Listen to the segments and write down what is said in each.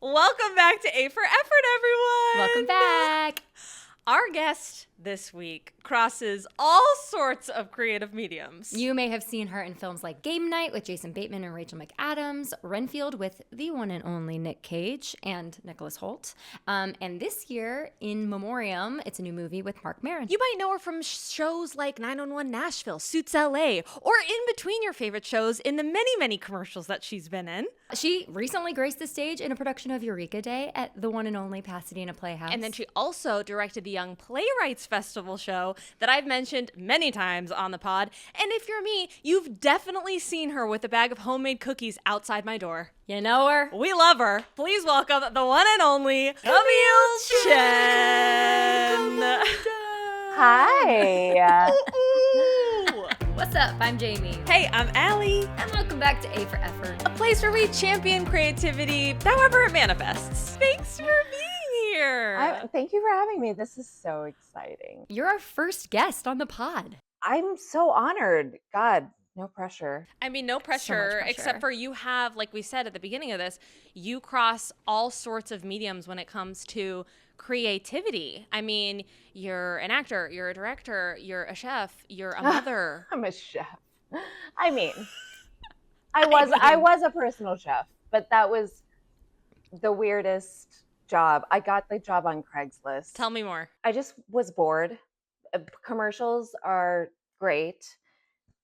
Welcome back to A for Effort, everyone. Welcome back. Our guest this week crosses all sorts of creative mediums. You may have seen her in films like Game Night with Jason Bateman and Rachel McAdams, Renfield with the one and only Nick Cage and Nicholas Hoult, and this year in Memoriam, it's a new movie with Mark Maron. You might know her from shows like 911 Nashville, Suits LA, or in between your favorite shows in the many, many commercials that she's been in. She recently graced the stage in a production of Eureka Day at the one and only Pasadena Playhouse. And then she also directed the Young Playwrights Festival show that I've mentioned many times on the pod. And if you're me, you've definitely seen her with a bag of homemade cookies outside my door. You know her? We love her. Please welcome the one and only Camille Chen. Hi. What's up? I'm Jamie. Hey, I'm Allie. And welcome back to A for Effort. A place where we champion creativity, however it manifests. Thanks for being here. Thank you for having me. This is so exciting. You're our first guest on the pod. I'm so honored. God, no pressure. I mean, no pressure, except for you have, like we said at the beginning of this, you cross all sorts of mediums when it comes to creativity. I mean, you're an actor, you're a director, you're a chef, you're a mother. I'm a chef. I mean, I was a personal chef, but that was the weirdest job. I got the job on Craigslist. Tell me more. I just was bored. Commercials are great.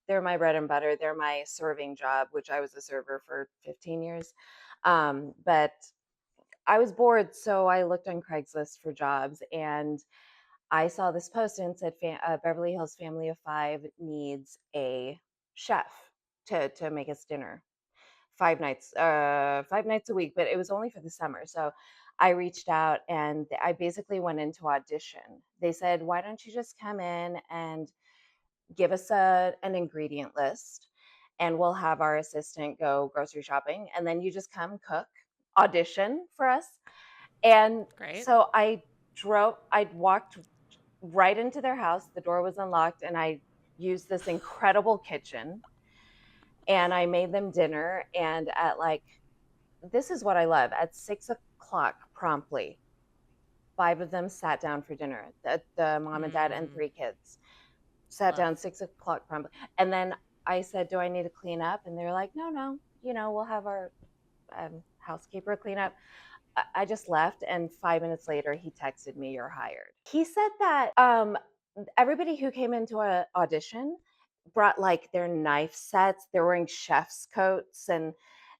They're my bread and butter. They're my serving job, which I was a server for 15 years. But I was bored, so I looked on Craigslist for jobs, and I saw this post and it said Beverly Hills Family of 5 needs a chef to make us dinner 5 nights a week, but it was only for the summer. So I reached out and I basically went into audition. They said, why don't you just come in and give us an ingredient list, and we'll have our assistant go grocery shopping, and then you just come cook, audition for us. And Great. So I walked right into their house. The door was unlocked, and I used this incredible kitchen, and I made them dinner. And at this is what I love, at 6 o'clock promptly, 5 of them sat down for dinner. The mom and dad and 3 kids sat down 6 o'clock promptly. And then I said, do I need to clean up? And they're like, no, we'll have our housekeeper clean up. I just left, and 5 minutes later, he texted me, you're hired. He said that everybody who came into an audition brought their knife sets. They're wearing chef's coats, and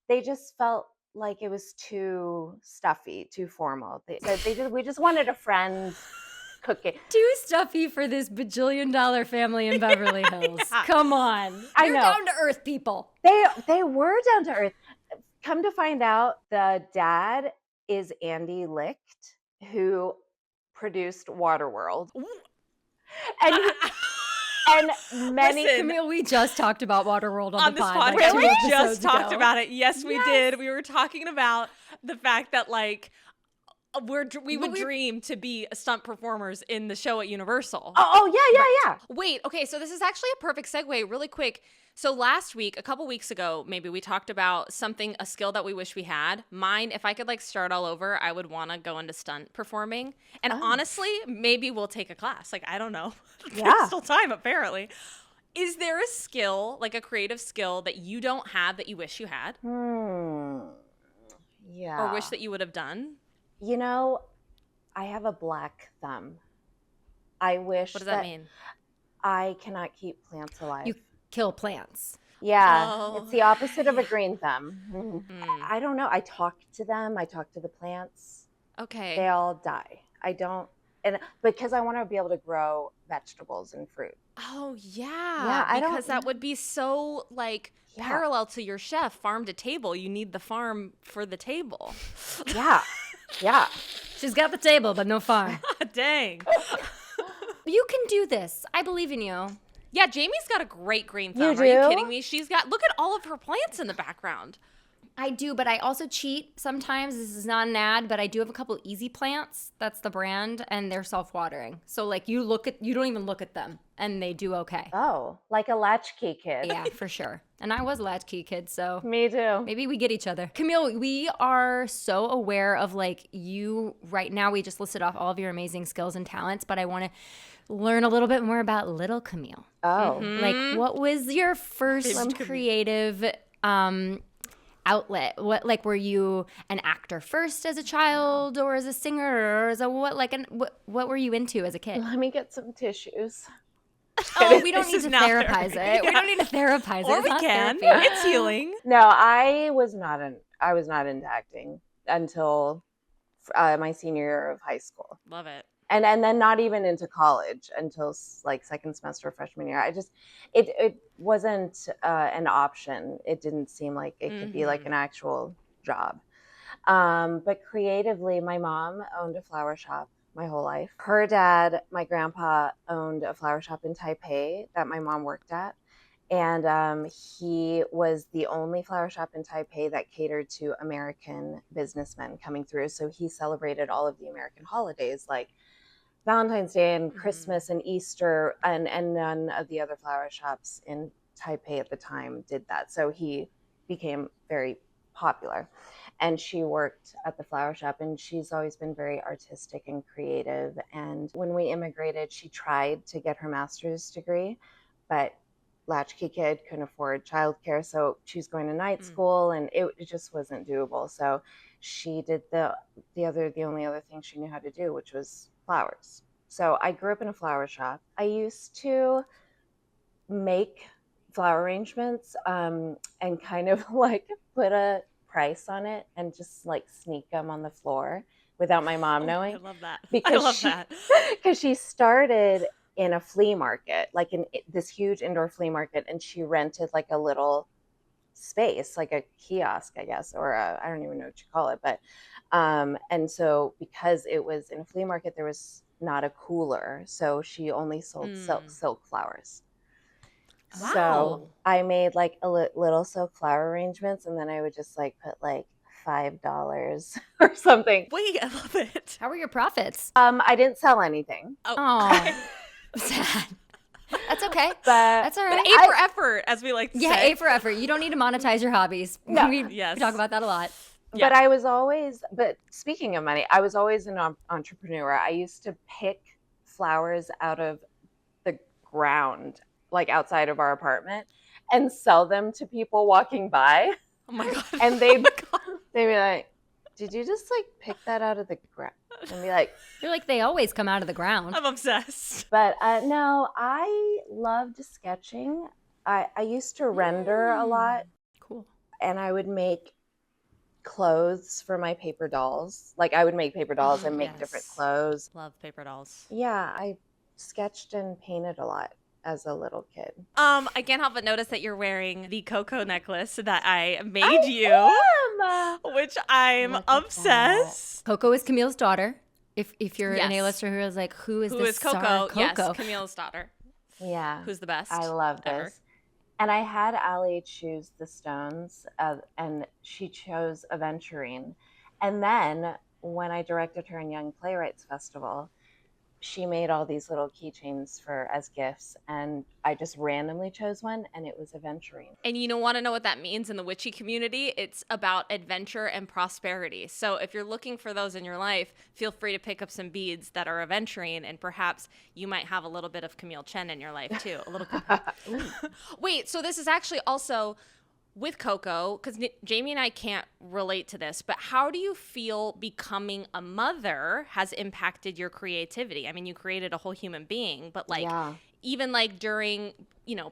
they just felt like it was too stuffy, too formal. We just wanted a friend cooking. Too stuffy for this bajillion-dollar family in Beverly Hills. Yeah. Come on. I They're know. down-to-earth people. They were down to earth. Come to find out, the dad is Andy Licht, who produced Waterworld. And many... Listen, Camille, we just talked about Waterworld on the this pod. podcast. Really? We just talked about it. Yes, we Yes. did. We were talking about the fact that we would dream to be stunt performers in the show at Universal. Oh yeah. Wait, okay, so this is actually a perfect segue, really quick. So last week, a couple weeks ago, maybe we talked about a skill that we wish we had. Mine, if I could start all over, I would want to go into stunt performing. And honestly, maybe we'll take a class. I don't know. Yeah. There's still time, apparently. Is there a skill, a creative skill that you don't have that you wish you had? Yeah. Or wish that you would have done? I have a black thumb. I wish. What does that mean? I cannot keep plants alive. You kill plants. Yeah, Oh. It's the opposite of a green thumb. I don't know. I talk to them. I talk to the plants. Okay. They all die. I don't, and because I want to be able to grow vegetables and fruit. Oh, yeah. Yeah, because that would be so, Yeah. parallel to your chef, farm to table. You need the farm for the table. Yeah, yeah. She's got the table, but no farm. Dang. You can do this. I believe in you. Yeah, Jamie's got a great green thumb. You Are you do? kidding me? Look at all of her plants in the background. I do, but I also cheat sometimes. This is not an ad, but I do have a couple Easy Plants. That's the brand, and they're self-watering. So like you don't even look at them, and they do okay. Oh, like a latchkey kid. Yeah, for sure. And I was a latchkey kid, so Me too. maybe we get each other. Camille, we are so aware of like you right now. We just listed off all of your amazing skills and talents, but I want to learn a little bit more about little Camille. Oh, Like, what was your first creative outlet? What, like, were you an actor first as a child, or as a singer, or as a what were you into as a kid? let me get some tissues. Oh, we don't need is to not therapize therapy. it. We don't need to therapize it. Or It's we not can. therapy. It's healing. No, I was not into acting until my senior year of high school. Love it. And then not even into college until like second semester of freshman year. It wasn't an option. It didn't seem like it could be like an actual job. But creatively, my mom owned a flower shop my whole life. Her dad, my grandpa, owned a flower shop in Taipei that my mom worked at. And he was the only flower shop in Taipei that catered to American businessmen coming through. So he celebrated all of the American holidays like Valentine's Day and Christmas and Easter, and none of the other flower shops in Taipei at the time did that. So he became very popular. And she worked at the flower shop, and she's always been very artistic and creative. And when we immigrated, she tried to get her master's degree, but latchkey kid, couldn't afford childcare, so she was going to night school, and it just wasn't doable. So she did the only other thing she knew how to do, which was flowers. So I grew up in a flower shop. I used to make flower arrangements and kind of like put a price on it and just like sneak them on the floor without my mom knowing. I love that. Because that. Because she started in a flea market, like in this huge indoor flea market, and she rented like a little space, like a kiosk, I guess, or I don't even know what you call it. But and so because it was in a flea market, there was not a cooler, so she only sold silk flowers. Wow. So I made like little silk flower arrangements, and then I would just like put like $5 or something. Wait, I love it. How were your profits? I didn't sell anything. Oh, sad. That's okay. But That's all right. But A for effort, as we like to Yeah, say. A for effort. You don't need to monetize your hobbies. No. We Yes. talk about that a lot. But I was always, but speaking of money, I was always an entrepreneur. I used to pick flowers out of the ground, like outside of our apartment, and sell them to people walking by. Oh my God. And they'd be like, "Did you just like pick that out of the ground?" And be like, You're like, they always come out of the ground. I'm obsessed. but no, I loved sketching. I used to render a lot, Cool. and I would make clothes for my paper dolls. Like I would make paper dolls and make different Yes. clothes. Love paper dolls. Yeah, I sketched and painted a lot as a little kid. I can't help but notice that you're wearing the Coco necklace that I made you, which I'm Look at obsessed. Coco is Camille's daughter. If you're an Yes. A-lister who is like, who is Who this is Coco? star Yes, Coco? Camille's daughter. Yeah, Who's the best? I love ever. this. And I had Allie choose the stones, and she chose aventurine. And then when I directed her in Young Playwrights Festival, she made all these little keychains as gifts, and I just randomly chose one, and it was aventurine. And you want to know what that means in the witchy community? It's about adventure and prosperity. So if you're looking for those in your life, feel free to pick up some beads that are aventurine, and perhaps you might have a little bit of Camille Chen in your life too. A little. Wait, so this is actually also with Coco, because Jamie and I can't relate to this, but how do you feel becoming a mother has impacted your creativity? I mean, you created a whole human being, but like Yeah. even like during,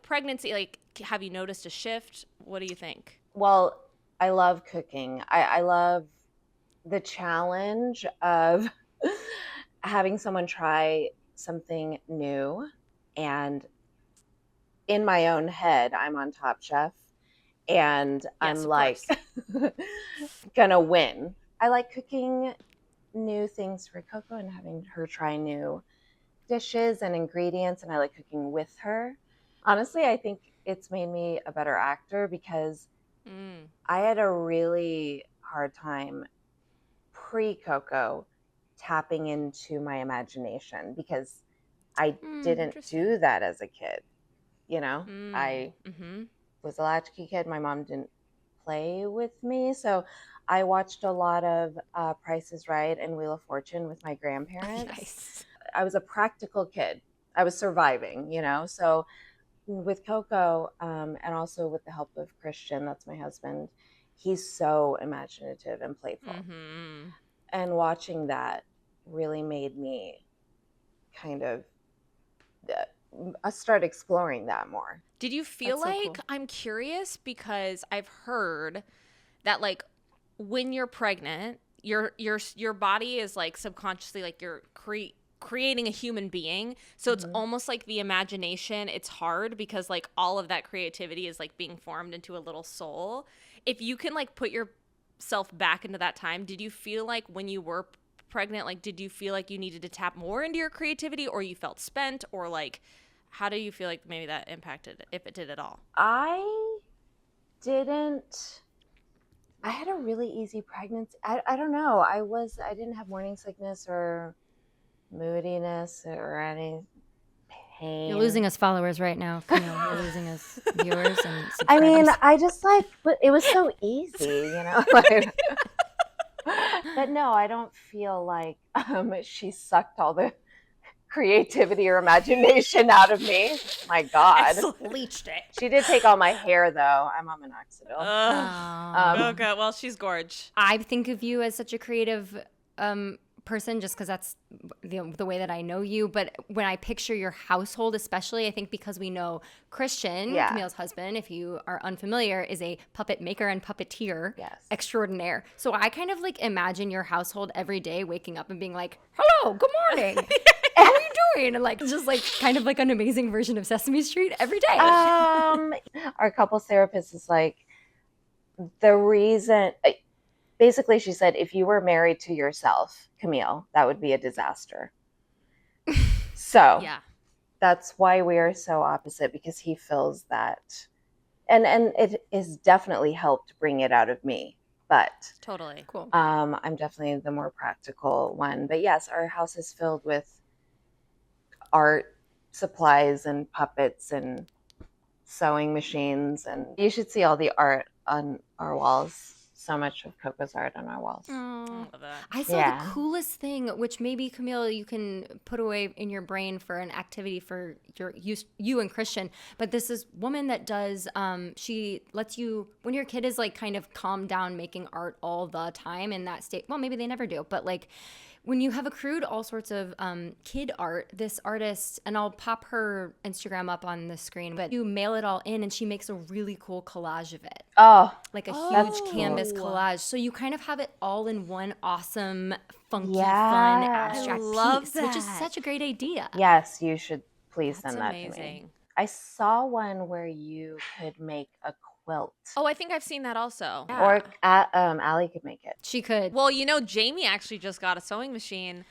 pregnancy, like have you noticed a shift? What do you think? Well, I love cooking. I love the challenge of having someone try something new. And in my own head, I'm on Top Chef, and Yes, I'm of like gonna win. I like cooking new things for Coco and having her try new dishes and ingredients, and I like cooking with her. Honestly, I think it's made me a better actor because I had a really hard time pre-Coco tapping into my imagination because I didn't do that as a kid. You know, I was a latchkey kid. My mom didn't play with me. So I watched a lot of Price is Right and Wheel of Fortune with my grandparents. Nice. I was a practical kid. I was surviving, you know. So with Coco, and also with the help of Christian, that's my husband, he's so imaginative and playful. And watching that really made me kind of start exploring that more. Did you feel That's so like, cool. I'm curious because I've heard that like when you're pregnant, your body is like subconsciously like you're creating a human being. So it's almost like the imagination, it's hard because like all of that creativity is like being formed into a little soul. If you can like put yourself back into that time, did you feel like when you were pregnant, like did you feel like you needed to tap more into your creativity, or you felt spent, or like how do you feel like maybe that impacted, if it did at all? I didn't. I had a really easy pregnancy. I don't know. I didn't have morning sickness or moodiness or any pain. You're losing us followers right now, Camille. You're losing us viewers and subscribers. I mean, I just like, but it was so easy, you know. But no, I don't feel like she sucked all the creativity or imagination out of me. My God. Bleached it. She did take all my hair, though. I'm on minoxidil. Okay, well, she's gorge. I think of you as such a creative person just because that's the way that I know you. But when I picture your household, especially, I think because we know Christian, Camille's husband, if you are unfamiliar, is a puppet maker and puppeteer extraordinaire. So I kind of like imagine your household every day waking up and being like, hello, good morning. How are you doing? And like just like kind of like an amazing version of Sesame Street every day. Our couples therapist is like, the reason, basically she said, if you were married to yourself, Camille, that would be a disaster. So that's why we are so opposite, because he feels that, and it has definitely helped bring it out of me. But totally cool. I'm definitely the more practical one. But yes, our house is filled with art supplies and puppets and sewing machines, and you should see all the art on our walls. So much of Coco's art on our walls. I saw the coolest thing, which maybe, Camille, you can put away in your brain for an activity for you and Christian. But this is woman that does, she lets you, when your kid is like kind of calmed down making art all the time in that state, well, maybe they never do, but like when you have accrued all sorts of kid art, this artist, and I'll pop her Instagram up on the screen, but you mail it all in and she makes a really cool collage of it. Oh. Like a huge canvas collage. So you kind of have it all in one awesome, funky, fun, abstract piece, which is such a great idea. Yes, you should please send that amazing. to me. I saw one where you could make a quilt. Oh, I think I've seen that also. Or Allie could make it. She could. Well, you know, Jamie actually just got a sewing machine.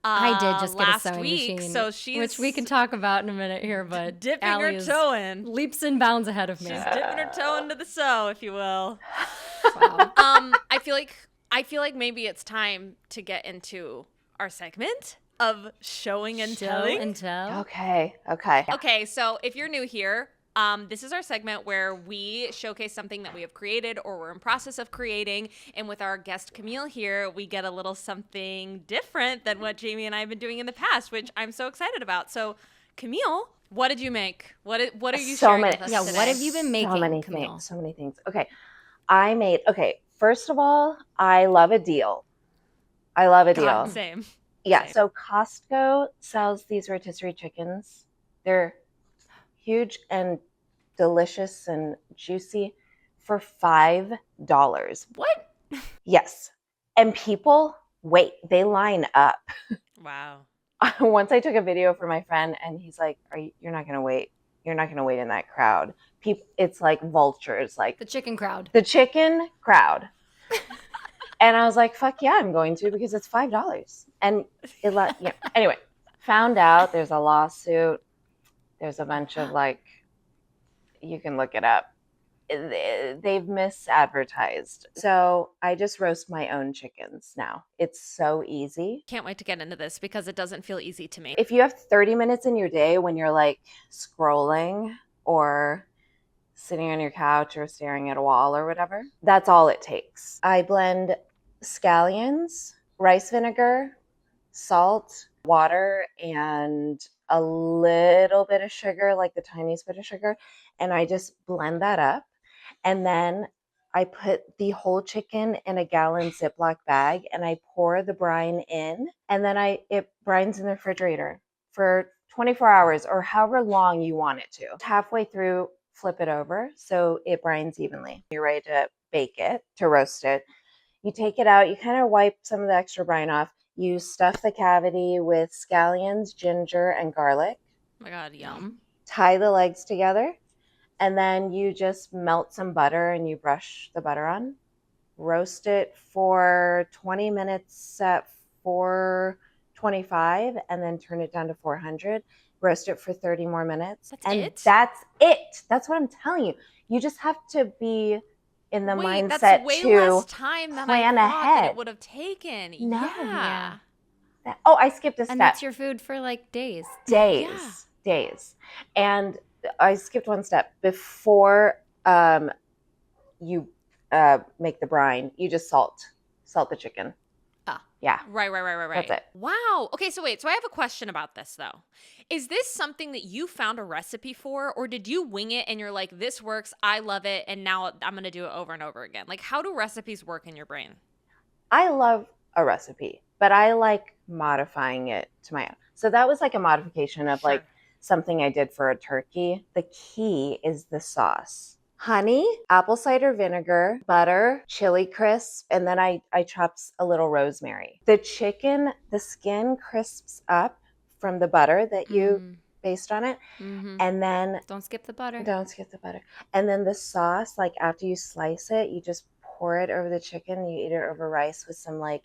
I did just get a last sewing week, machine, so she's which we can talk about in a minute here. But dipping Allie her is toe in, leaps and bounds ahead of me. She's dipping her toe into the sew, if you will. Wow. I feel like maybe it's time to get into our segment of showing and telling. Show and tell. Okay. Okay, so if you're new here, this is our segment where we showcase something that we have created or we're in process of creating. And with our guest Camille here, we get a little something different than what Jamie and I have been doing in the past, which I'm so excited about. So, Camille, what did you make? What are you sharing with us today? What have you been making, So many Camille? things. So many things. Okay. First of all, I love a deal. God, same. Yeah. Same. So Costco sells these rotisserie chickens. They're huge and delicious and juicy for $5. What? Yes. And people wait. They line up. Wow. Once I took a video for my friend and he's like, you're not going to wait. You're not going to wait in that crowd. It's like vultures, like The chicken crowd. the chicken crowd. And I was like, fuck yeah, I'm going to, because it's $5. And anyway, found out there's a lawsuit. There's a bunch of you can look it up. they've misadvertised. So I just roast my own chickens now. It's so easy. Can't wait to get into this because it doesn't feel easy to me. If you have 30 minutes in your day when you're like scrolling or sitting on your couch or staring at a wall or whatever, that's all it takes. I blend scallions, rice vinegar, salt, water, and a little bit of sugar, like the tiniest bit of sugar, and I just blend that up. And then I put the whole chicken in a gallon Ziploc bag and I pour the brine in, and then it brines in the refrigerator for 24 hours or however long you want it to. Halfway through, flip it over so it brines evenly. You're ready to bake it, to roast it. You take it out, you kind of wipe some of the extra brine off. You stuff the cavity with scallions, ginger, and garlic. Oh my God, yum. Tie the legs together, and then you just melt some butter and you brush the butter on. Roast it for 20 minutes at 425, and then turn it down to 400. Roast it for 30 more minutes. That's and it? That's it. That's what I'm telling you. You just have to be in the mindset that's way to less time than I plan thought that ahead. it would have taken. No. Yeah. Oh, I skipped a step. And that's your food for like days. Days. And I skipped one step. Before you make the brine, you just salt the chicken. Yeah. Right. That's it. Wow. Okay, so wait. So I have a question about this, though. Is this something that you found a recipe for, or did you wing it and you're like, this works, I love it, and now I'm going to do it over and over again? Like, how do recipes work in your brain? I love a recipe, but I like modifying it to my own. So that was like a modification of like something I did for a turkey. The key is the sauce. Honey, apple cider vinegar, butter, chili crisp, and then I chopped a little rosemary. The chicken, the skin crisps up from the butter that you based on it. Mm-hmm. And then Don't skip the butter. And then the sauce, like after you slice it, you just pour it over the chicken. You eat it over rice with some like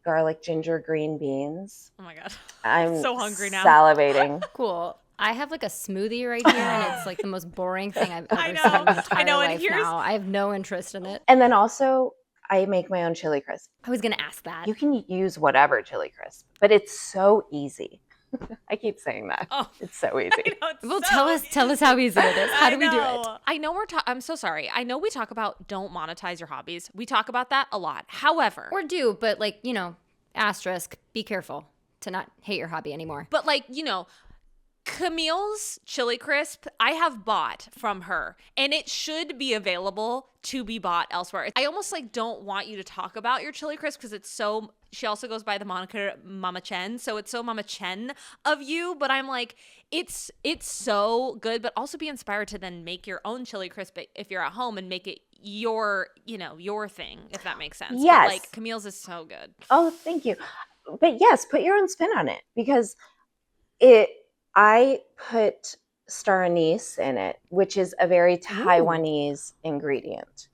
garlic, ginger, green beans. Oh my God. I'm so hungry now. Salivating. Cool. I have like a smoothie right here, and it's like the most boring thing I've ever seen in my entire life now. I have no interest in it. And then also, I make my own chili crisp. I was going to ask that. You can use whatever chili crisp, but it's so easy. I keep saying that. Oh, it's so easy. Well, tell us how easy it is. How do we do it? I know I'm so sorry. I know we talk about don't monetize your hobbies. We talk about that a lot. However, or do, but like, asterisk, be careful to not hate your hobby anymore. But like, Camille's chili crisp, I have bought from her, and it should be available to be bought elsewhere. I almost like don't want you to talk about your chili crisp because it's so, she also goes by the moniker Mama Chen, so it's so Mama Chen of you, but I'm like, it's so good, but also be inspired to then make your own chili crisp if you're at home and make it your thing, if that makes sense. Yes. But like Camille's is so good. Oh, thank you. But yes, put your own spin on it because I put star anise in it, which is a very Taiwanese ingredient.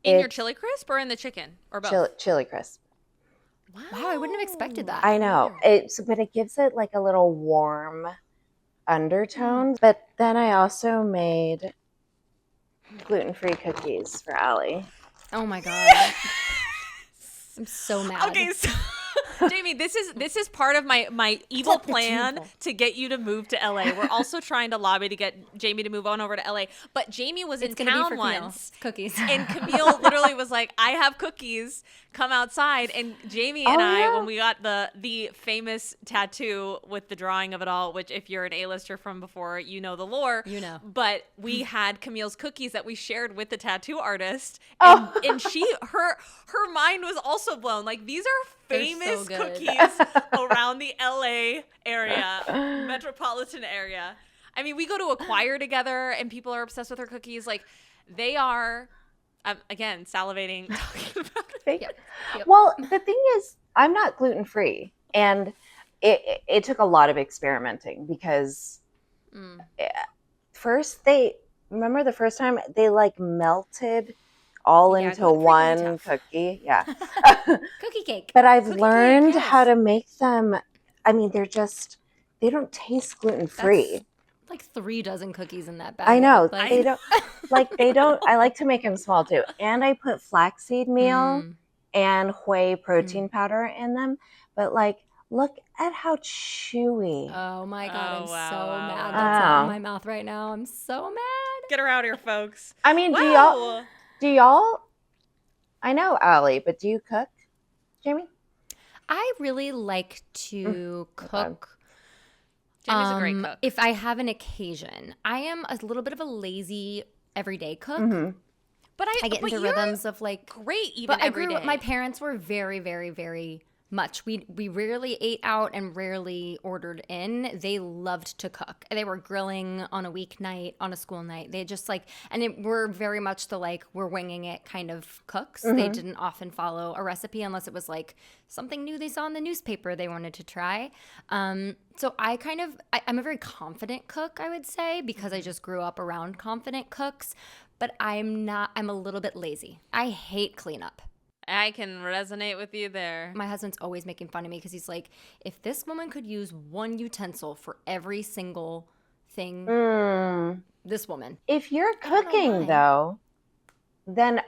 In your chili crisp or in the chicken or both? Chili crisp. Wow, I wouldn't have expected that. I know. But it gives it like a little warm undertone. But then I also made gluten-free cookies for Allie. Oh my God. I'm so mad. Okay, so Jamie, this is part of my evil plan to get you to move to LA. We're also trying to lobby to get Jamie to move on over to LA. But Jamie was in town once. Cookies. And Camille literally was like, I have cookies. Come outside. And Jamie and I, when we got the famous tattoo with the drawing of it all, which if you're an A-lister from before, you know the lore. You know. But we had Camille's cookies that we shared with the tattoo artist. And, and her mind was also blown. Like, these are famous cookies around the LA area, metropolitan area. I mean, we go to a choir together and people are obsessed with her cookies. Like, they are, again, salivating talking about it. Yep. Well, the thing is, I'm not gluten-free. And it took a lot of experimenting because first remember the first time they like melted all into one cookie. Yeah. Cookie cake. But I've learned how to make them. I mean, they don't taste gluten-free. like 3 dozen cookies in that bag. I know. Like, They don't. I like to make them small too. And I put flaxseed meal and whey protein powder in them. But like, look at how chewy. oh my God, I'm Oh, wow, so wow, mad wow. that's not in Oh. my mouth right now. I'm so mad. Get her out here, folks. I mean, Wow. do y'all? I know, Allie, but do you cook, Jamie? I really like to cook. Jamie's a great cook. If I have an occasion, I am a little bit of a lazy everyday cook. But I get into you're rhythms of like great even But I every grew day. my parents were very, very, very much. We rarely ate out and rarely ordered in. They loved to cook. They were grilling on a weeknight, on a school night. They just like, were very much the like, we're winging it kind of cooks. They didn't often follow a recipe unless it was like something new they saw in the newspaper they wanted to try. So I'm a very confident cook, I would say, because I just grew up around confident cooks. But I'm a little bit lazy. I hate cleanup. I can resonate with you there. My husband's always making fun of me because he's like, if this woman could use one utensil for every single thing, this woman. If you're don't know cooking, why. though, then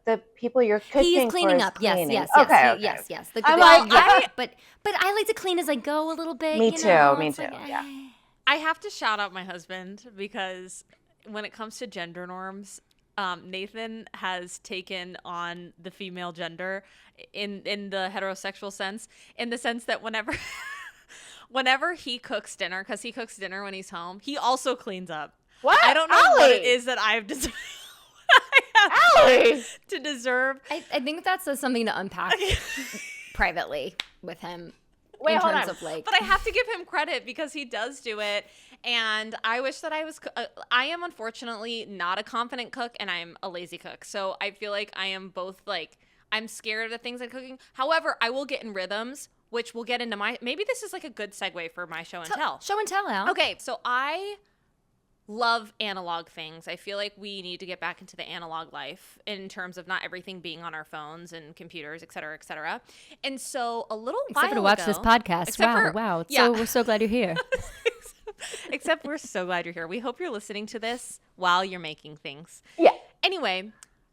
the people you're cooking He's cleaning for up. is cleaning. Yes. Okay. Yes. I'm like, but I like to clean as I go a little bit. Me you too, know? me It's too, like, yeah. I have to shout out my husband because when it comes to gender norms, Nathan has taken on the female gender in the heterosexual sense, in the sense that whenever he cooks dinner, because he cooks dinner when he's home, he also cleans up. What? I don't know what it is that I've deserved. Allie! To deserve. I think that's something to unpack privately with him. Wait, in hold terms on. of like, But I have to give him credit because he does do it. And I wish that I am unfortunately not a confident cook and I'm a lazy cook. So I feel like I am both like, I'm scared of the things I'm cooking. However, I will get in rhythms, which we'll get into maybe this is like a good segue for my show and tell. Show and tell, Al. Okay, so I love analog things. I feel like we need to get back into the analog life in terms of not everything being on our phones and computers, et cetera, et cetera. And so a little while Except for to watch ago, this podcast. except Wow. yeah. So we're so glad you're here. Except we're so glad you're here. We hope you're listening to this while you're making things. Yeah. Anyway,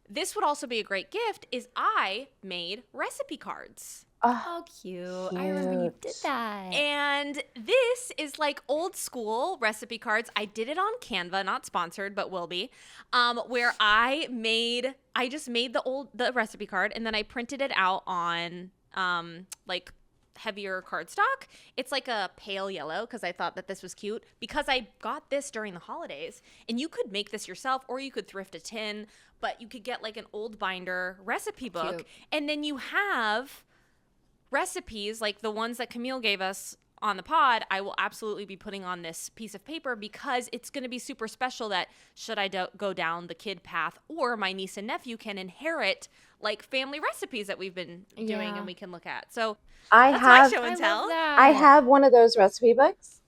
this would also be a great gift is I made recipe cards. Oh, cute. I remember when you did that. And this is like old school recipe cards. I did it on Canva, not sponsored, but will be, where I just made the recipe card and then I printed it out on like heavier cardstock. It's like a pale yellow because I thought that this was cute because I got this during the holidays and you could make this yourself or you could thrift a tin, but you could get like an old binder recipe book. Cute. And then you have recipes like the ones that Camille gave us on the pod. I will absolutely be putting on this piece of paper because it's going to be super special that should I go down the kid path or my niece and nephew can inherit like family recipes that we've been doing Yeah. and we can look at. So I that's have my show and I tell. love that. I have one of those recipe books,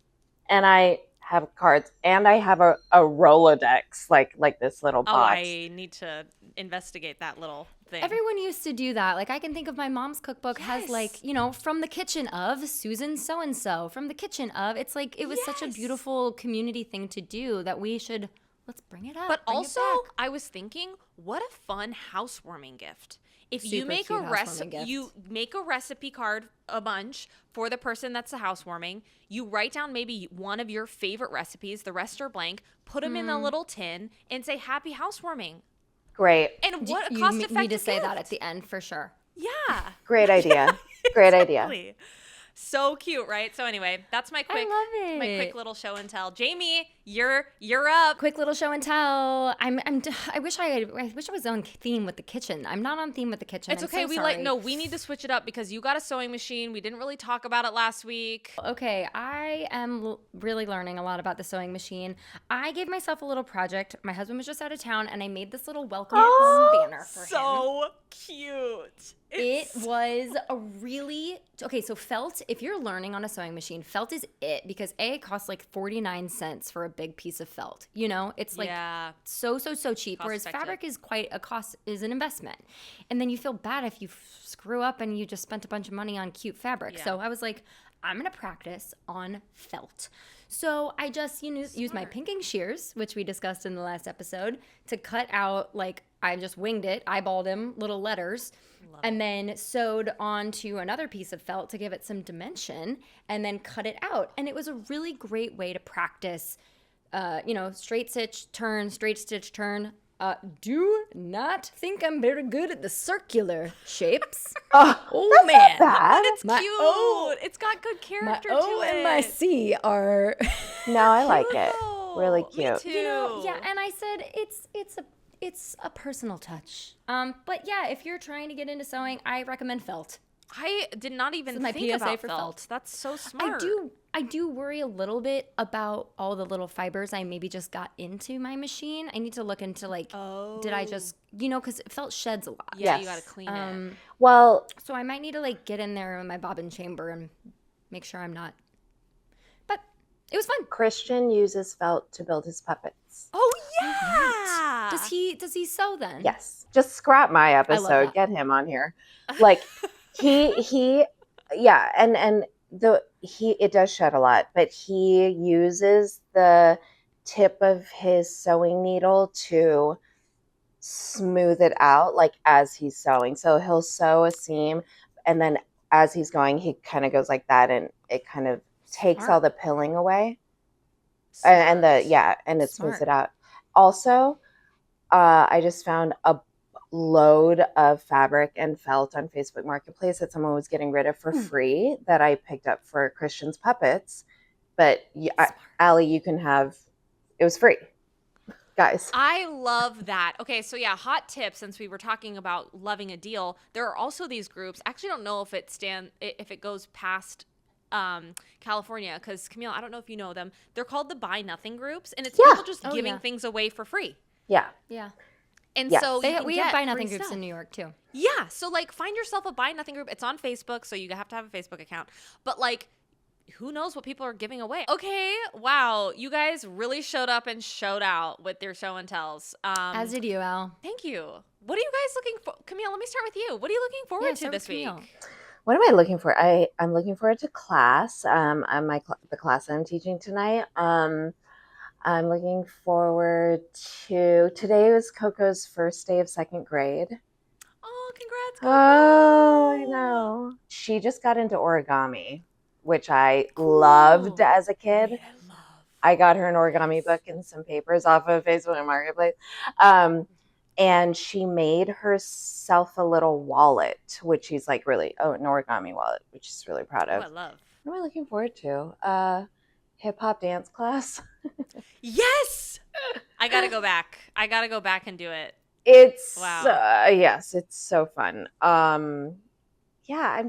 and I have cards, and I have a Rolodex, like this little Oh, box. I need to investigate that little thing. Everyone used to do that. Like I can think of my mom's cookbook has like, from the kitchen of Susan so-and-so, from the kitchen of, it's like, it was such a beautiful community thing to do that let's bring it up. But bring it also, back. I was thinking, what a fun housewarming gift. If you Super make cute a housewarming gift. you make a recipe card, a bunch for the person that's a housewarming. You write down maybe one of your favorite recipes, the rest are blank. Put them in a little tin and say "Happy housewarming." Great. And what a you cost-effective need to say that gift. at the end for sure. Yeah, Great idea. Great idea. exactly. So cute, right? So anyway, that's my quick, love my it. quick little show and tell. Jamie, you're up. Quick little show and tell. I wish I was on theme with the kitchen. I'm not on theme with the kitchen. It's I'm okay. so sorry. We need to switch it up because you got a sewing machine. We didn't really talk about it last week. Okay, I am really learning a lot about the sewing machine. I gave myself a little project. My husband was just out of town, and I made this little welcome banner for him. So cute. It was a really so felt. If you're learning on a sewing machine, felt is it because it costs like 49 cents for big piece of felt. You know, it's like so cheap. Whereas fabric is quite is an investment. And then you feel bad if you screw up and you just spent a bunch of money on cute fabric. So I was like, I'm going to practice on felt. So I just used my pinking shears, which we discussed in the last episode, to cut out, like, I just winged it, eyeballed them, little letters, and then sewed onto another piece of felt to give it some dimension, and then cut it out. And it was a really great way to practice, straight stitch, turn, straight stitch, turn. Do not think I'm very good at the circular shapes. Oh man, but it's cute. It's got good character to it. My O and my C are. No, I like it. Really cute. Me too. And I said it's a personal touch. But yeah, if you're trying to get into sewing, I recommend felt. I did not even think about felt. That's so smart. I do worry a little bit about all the little fibers I maybe just got into my machine. I need to look into did I just, because felt sheds a lot. Yeah, you got to clean it. Well, so I might need to get in there in my bobbin chamber and make sure I'm not. But it was fun. Christian uses felt to build his puppets. Oh yeah. Right. Does he sew then? Yes. Just scrap my episode. Get him on here. He it does shed a lot, but he uses the tip of his sewing needle to smooth it out as he's sewing. So he'll sew a seam, and then as he's going, he kind of goes like that, and it kind of takes all the pilling away. And it smooths it out. Also, I just found a load of fabric and felt on Facebook Marketplace that someone was getting rid of for free that I picked up for Christian's puppets. But Allie, you can have, it was free. Guys. I love that. Okay, so hot tip, since we were talking about loving a deal, there are also these groups. I actually don't know if it goes past California, because Camille, I don't know if you know them. They're called the Buy Nothing groups, and it's people just giving things away for free. Yeah. And so we have Buy Nothing groups in New York too. Yeah, so find yourself a Buy Nothing group. It's on Facebook, so you have to have a Facebook account. But who knows what people are giving away? Okay, wow, you guys really showed up and showed out with your show and tells. As did you, Al. Thank you. What are you guys looking for? Camille, let me start with you. What are you looking forward to this week? What am I looking for? I'm looking forward to class. The class I'm teaching tonight. I'm looking forward to, today was Coco's first day of second grade. Oh, congrats, Coco. Oh, I know. She just got into origami, which I loved as a kid. I got her an origami book and some papers off of Facebook Marketplace. And she made herself a little wallet, which she's an origami wallet, which she's really proud of. Oh, I love. What am I looking forward to? Hip hop dance class. Yes, I gotta go back. And do it. It's wow. It's so fun. I'm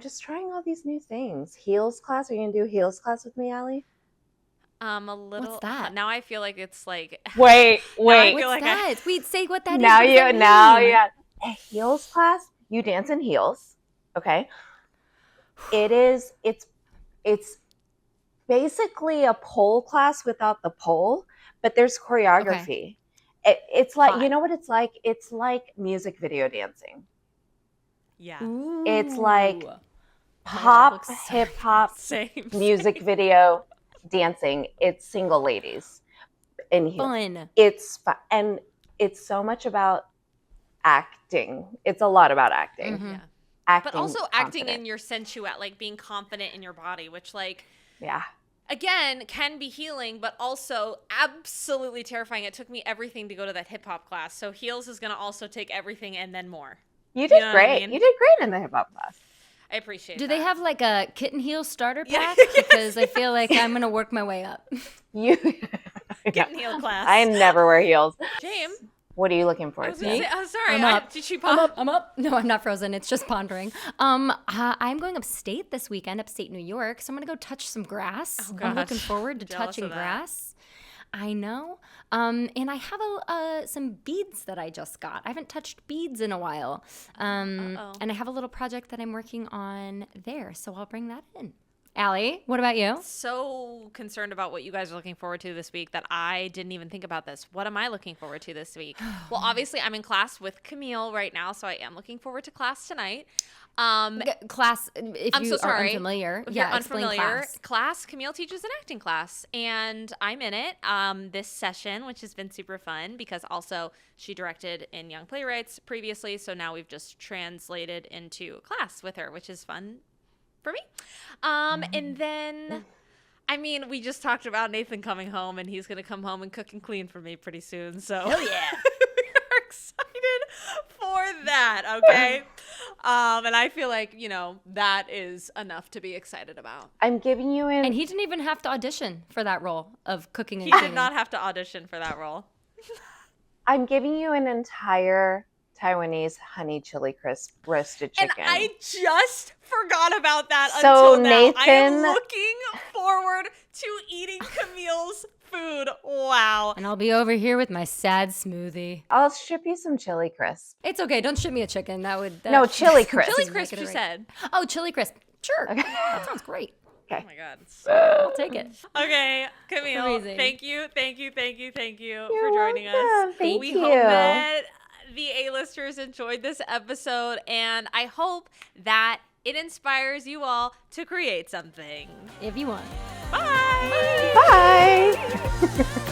just trying all these new things. Heels class. Are you gonna do heels class with me, Allie? A little. What's that? Now I feel like it's wait. What's that? We'd say what that is. A heels class. You dance in heels. Okay. It's basically a pole class without the pole, but there's choreography. Okay. It's like, you know what it's like? It's like music video dancing. Yeah. Ooh. It's like pop, hip hop, music video dancing. It's single ladies in heels. Fun. It's fun. And it's so much about acting. It's a lot about acting. Mm-hmm. Yeah. Acting, but also acting in your sensuality, being confident in your body, which again, can be healing, but also absolutely terrifying. It took me everything to go to that hip hop class. So heels is going to also take everything and then more. You did great. You did great in the hip hop class. I appreciate Do that. they have a kitten heel starter pack? Because I feel like I'm going to work my way up. Kitten heel class. I never wear heels. James. What are you looking for? Sorry. I'm up. Did she pop? I'm up. No, I'm not frozen. It's just pondering. I'm going upstate this weekend, upstate New York. So I'm going to go touch some grass. Oh, I'm looking forward to touching grass. I know. And I have some beads that I just got. I haven't touched beads in a while. And I have a little project that I'm working on there. So I'll bring that in. Allie, what about you? So concerned about what you guys are looking forward to this week that I didn't even think about this. What am I looking forward to this week? Well, obviously I'm in class with Camille right now, so I am looking forward to class tonight. Class, if I'm you so are sorry. unfamiliar. If you're explain unfamiliar, class. Camille teaches an acting class, and I'm in it this session, which has been super fun because also she directed in Young Playwrights previously, so now we've just translated into class with her, which is fun for me. And then, I mean, we just talked about Nathan coming home, and he's going to come home and cook and clean for me pretty soon, so. Oh, yeah. We're excited for that, okay? And I feel like, that is enough to be excited about. I'm giving you And he didn't even have to audition for that role of cooking and He cleaning. did not have to audition for that role. I'm giving you an entire Taiwanese honey chili crisp roasted chicken. And I just forgot about that So, until now. I am Nathan- looking forward to eating Camille's food. Wow. And I'll be over here with my sad smoothie. I'll ship you some chili crisp. It's okay. Don't ship me a chicken. No, chili crisp. Chili Make crisp, it you right. said. Oh, chili crisp. Sure. Okay. That sounds great. Oh my God. I'll take it. Okay, Camille, Amazing. thank you for You're joining welcome. us. Thank we you. hope that the A-listers enjoyed this episode, and I hope that it inspires you all to create something. If you want. Bye! Bye.